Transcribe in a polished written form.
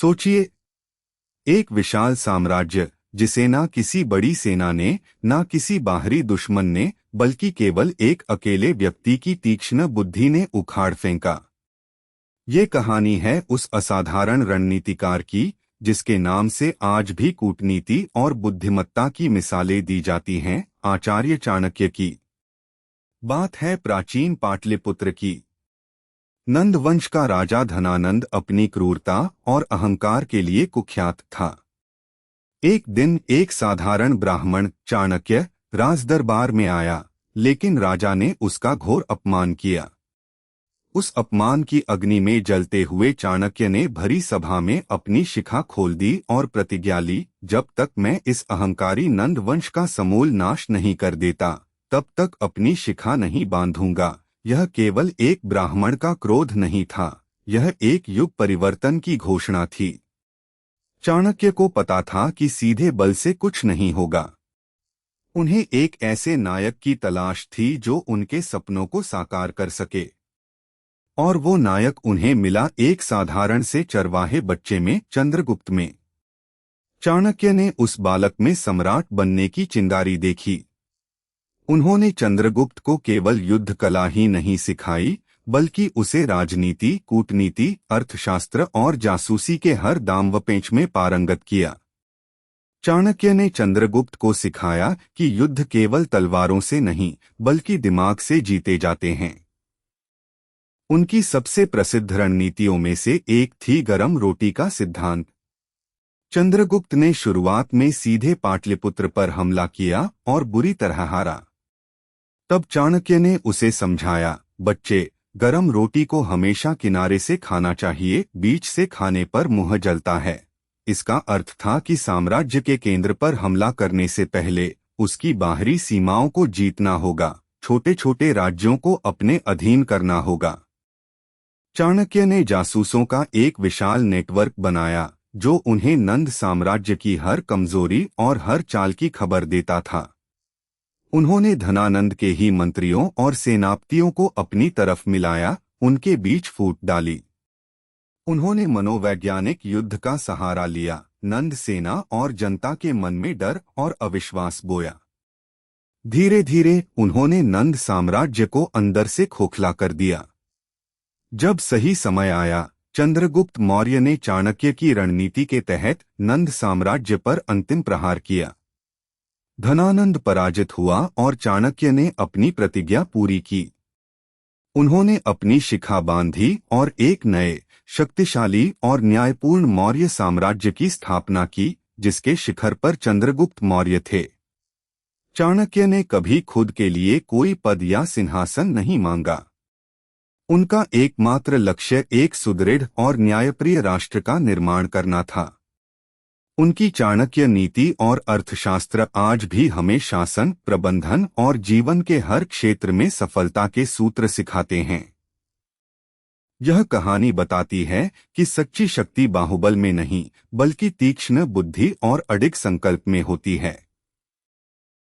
सोचिए, एक विशाल साम्राज्य जिसे ना किसी बड़ी सेना ने, ना किसी बाहरी दुश्मन ने, बल्कि केवल एक अकेले व्यक्ति की तीक्ष्ण बुद्धि ने उखाड़ फेंका। ये कहानी है उस असाधारण रणनीतिकार की जिसके नाम से आज भी कूटनीति और बुद्धिमत्ता की मिसालें दी जाती हैं, आचार्य चाणक्य की। बात है प्राचीन पाटलिपुत्र की। नंद वंश का राजा धनानंद अपनी क्रूरता और अहंकार के लिए कुख्यात था। एक दिन एक साधारण ब्राह्मण चाणक्य राजदरबार में आया, लेकिन राजा ने उसका घोर अपमान किया। उस अपमान की अग्नि में जलते हुए चाणक्य ने भरी सभा में अपनी शिखा खोल दी और प्रतिज्ञा ली, जब तक मैं इस अहंकारी नंद वंश का समूल नाश नहीं कर देता, तब तक अपनी शिखा नहीं बांधूंगा। यह केवल एक ब्राह्मण का क्रोध नहीं था, यह एक युग परिवर्तन की घोषणा थी। चाणक्य को पता था कि सीधे बल से कुछ नहीं होगा। उन्हें एक ऐसे नायक की तलाश थी जो उनके सपनों को साकार कर सके। और वो नायक उन्हें मिला एक साधारण से चरवाहे बच्चे में, चंद्रगुप्त में। चाणक्य ने उस बालक में सम्राट बनने की चिंगारी देखी। उन्होंने चंद्रगुप्त को केवल युद्ध कला ही नहीं सिखाई, बल्कि उसे राजनीति, कूटनीति, अर्थशास्त्र और जासूसी के हर दांव व पेंच में पारंगत किया। चाणक्य ने चंद्रगुप्त को सिखाया कि युद्ध केवल तलवारों से नहीं, बल्कि दिमाग से जीते जाते हैं। उनकी सबसे प्रसिद्ध रणनीतियों में से एक थी गरम रोटी का सिद्धांत। चंद्रगुप्त ने शुरुआत में सीधे पाटलिपुत्र पर हमला किया और बुरी तरह हारा। तब चाणक्य ने उसे समझाया, बच्चे, गरम रोटी को हमेशा किनारे से खाना चाहिए, बीच से खाने पर मुंह जलता है। इसका अर्थ था कि साम्राज्य के केंद्र पर हमला करने से पहले उसकी बाहरी सीमाओं को जीतना होगा, छोटे छोटे राज्यों को अपने अधीन करना होगा। चाणक्य ने जासूसों का एक विशाल नेटवर्क बनाया जो उन्हें नंद साम्राज्य की हर कमजोरी और हर चाल की खबर देता था। उन्होंने धनानंद के ही मंत्रियों और सेनापतियों को अपनी तरफ मिलाया, उनके बीच फूट डाली। उन्होंने मनोवैज्ञानिक युद्ध का सहारा लिया, नंद सेना और जनता के मन में डर और अविश्वास बोया। धीरे धीरे उन्होंने नंद साम्राज्य को अंदर से खोखला कर दिया। जब सही समय आया, चंद्रगुप्त मौर्य ने चाणक्य की रणनीति के तहत नंद साम्राज्य पर अंतिम प्रहार किया। धनानंद पराजित हुआ और चाणक्य ने अपनी प्रतिज्ञा पूरी की। उन्होंने अपनी शिखा बांधी और एक नए, शक्तिशाली और न्यायपूर्ण मौर्य साम्राज्य की स्थापना की, जिसके शिखर पर चंद्रगुप्त मौर्य थे। चाणक्य ने कभी खुद के लिए कोई पद या सिंहासन नहीं मांगा। उनका एकमात्र लक्ष्य एक सुदृढ़ और न्यायप्रिय राष्ट्र का निर्माण करना था। उनकी चाणक्य नीति और अर्थशास्त्र आज भी हमें शासन, प्रबंधन और जीवन के हर क्षेत्र में सफलता के सूत्र सिखाते हैं। यह कहानी बताती है कि सच्ची शक्ति बाहुबल में नहीं, बल्कि तीक्ष्ण बुद्धि और अडिग संकल्प में होती है।